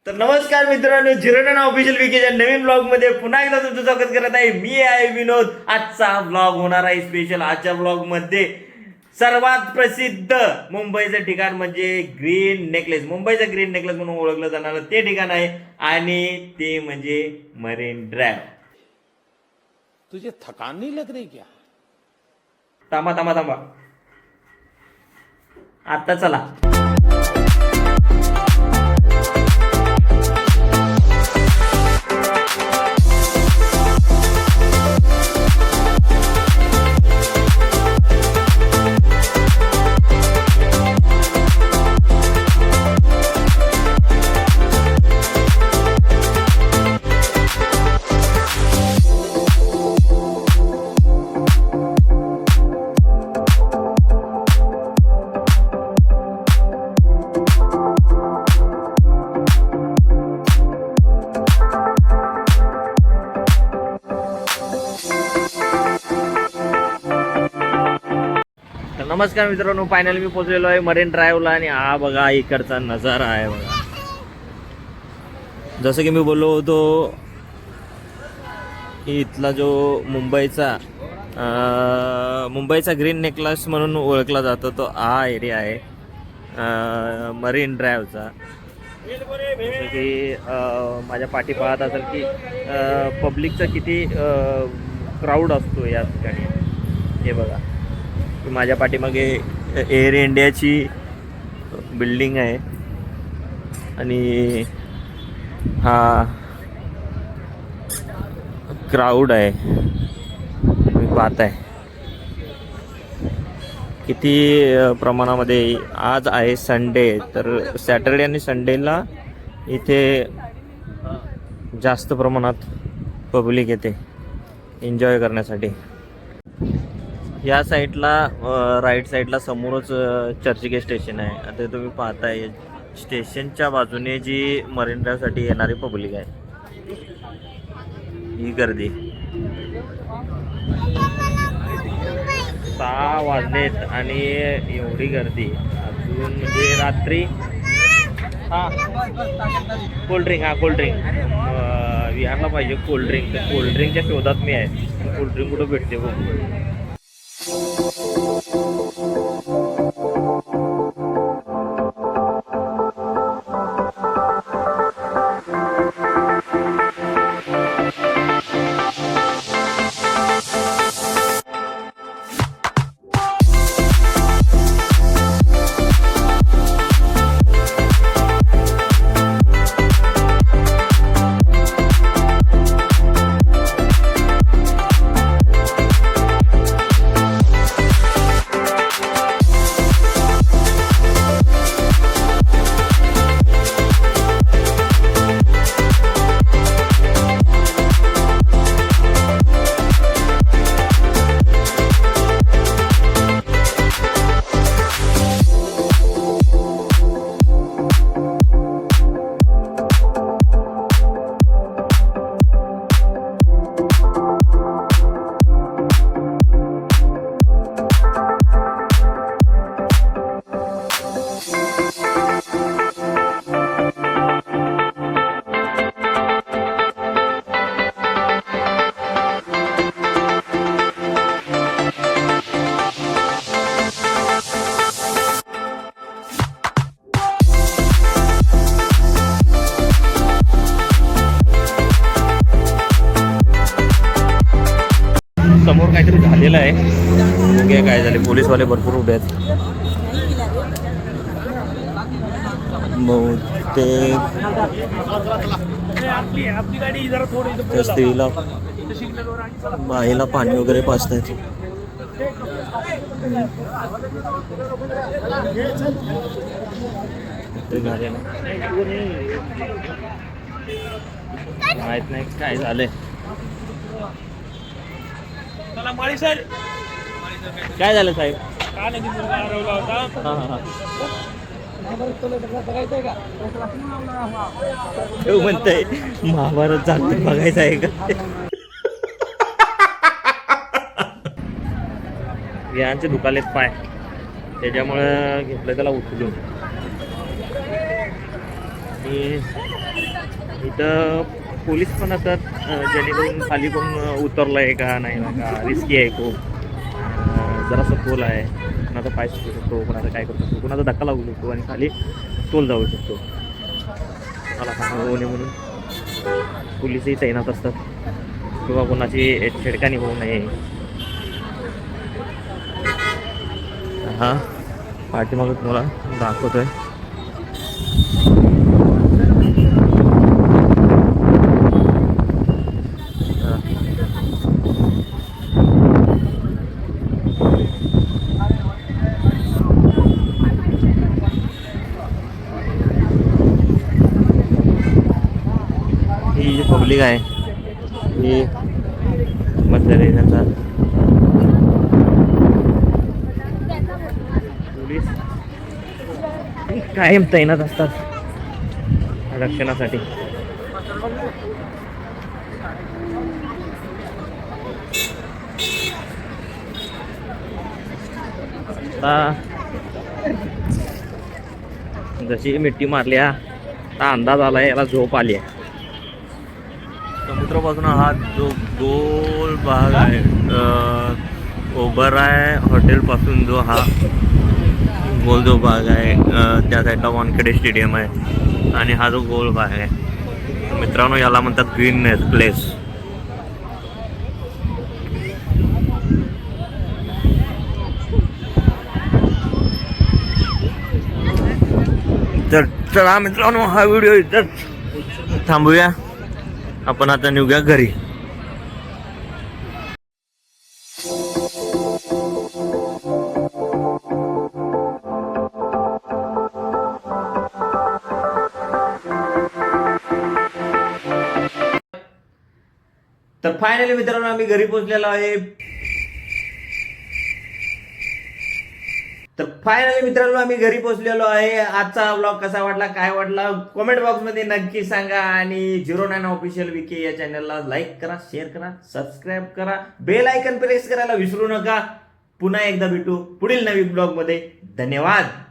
तर नमस्कार मित्रांनो, झिरोटन ऑफिशियल विकेच्या नवीन ब्लॉग मध्ये पुन्हा एकदा तुमचं स्वागत करत आहे. मी आहे विनोद. आजचा ब्लॉग होणार आहे स्पेशल. आजच्या ब्लॉग मध्ये सर्वात प्रसिद्ध मुंबईचं ठिकाण म्हणजे ग्रीन नेकलेस. मुंबईचं ग्रीन नेकलेस म्हणून ओळखलं जाणारं ते ठिकाण आहे आणि ते म्हणजे मरीन ड्राइव्ह. तुझे थकान नहीं लग रही क्या? थांबा आता चला. नमस्कार मित्रांनो, फायनली मी पोहोचलेलो आहे मरीन ड्राइव्हला आणि हा बघा इकडचा नजारा आहे बघा. जसं की मी बोललो होतो, इथला जो मुंबईचा ग्रीन नेकलेस म्हणून ओळखला जातो तो हा एरिया आहे मरीन ड्राइव्हचा. जसं की माझ्या पाठी पाहत असेल की पब्लिकचा किती क्राऊड असतो या ठिकाणी. हे बघा, माझ्या पाठीमागे एअर इंडियाची बिल्डिंग आहे आणि हा क्राऊड आहे. तुम्ही पाहताय किती प्रमाणामध्ये. आज आहे संडे, तर सॅटर्डे आणि संडेला इथे जास्त प्रमाणात पब्लिक येते एन्जॉय करण्यासाठी. या साईडला राईट साईडला समोरच चर्चगेट स्टेशन आहे. आता तुम्ही पाहताय स्टेशनच्या बाजूने जी मरीन ड्राइव्हसाठी येणारी पब्लिक आहे, ही गर्दी. 6 वाजलेत आणि एवढी गर्दी अजून. म्हणजे रात्री कोल्ड्रिंक विहारला पाहिजे कोल्ड्रिंक. तर कोल्ड्रिंकच्या शोधात मी आहे. कोल्ड्रिंक कुठं भेटते बघ. समोर काहीतरी झालेलं आहे. काय झाले, पोलीसवाले भरपूर उभे आहेत. त्या स्त्रीला बाईला पाणी वगैरे पाजतायत. माहित नाही काय झालंय. काय झालं साहेब? म्हणतंय महाभारत चालतं बघायचं आहे का? यांचे दुखालेत पाय, त्याच्यामुळे घेतलं त्याला उचलून. इथं पोलीस पण असतात जेणेकरून खाली पण उतरलं आहे का नाही ना का रिस्की आहे खूप जरासं खोल आहे कोणाचा पाय सुटू शकतो कोणाचा काय करू शकतो कोणाचा धक्का लागू शकतो आणि खाली तोल जाऊ शकतो मला सांगा होऊ नये म्हणून पोलीसही तैनात असतात किंवा कोणाची छेडखानी होऊ नये. हा पाठीमागं तुम्हाला दाखवतोय. ही जी पब्लिक आहे ही मधल्या त्यांचा पोलीस कायम तैनात असतात रक्षणासाठी. आता जशी मिट्टी मारली आता अंदाज आलाय याला झोप आली आहे. समुद्रापासून हा जो गोल भाग आहे ओबराय हॉटेलपासून जो हा गोल जो भाग आहे त्या साईडला वानखेडे स्टेडियम आहे आणि हा जो गोल भाग आहे तर मित्रांनो याला म्हणतात ग्रीन नेकलेस. तर चला मित्रांनो हा व्हिडिओ इथंच थांबूया. आपण आता निघूया घरी. तर फायनली मित्रांनो आम्ही घरी पोहोचलेलो आहे. आजचा व्लॉग कसा वाटला काय वाटला कमेंट बॉक्स मध्ये नक्की सांगा आणि 09 ऑफिशियल विके या चॅनलला लाईक करा शेअर करा सबस्क्राईब करा बेल आयकन प्रेस करायला विसरू नका. पुन्हा एकदा भेटू पुढील नवीन ब्लॉग मध्ये. धन्यवाद.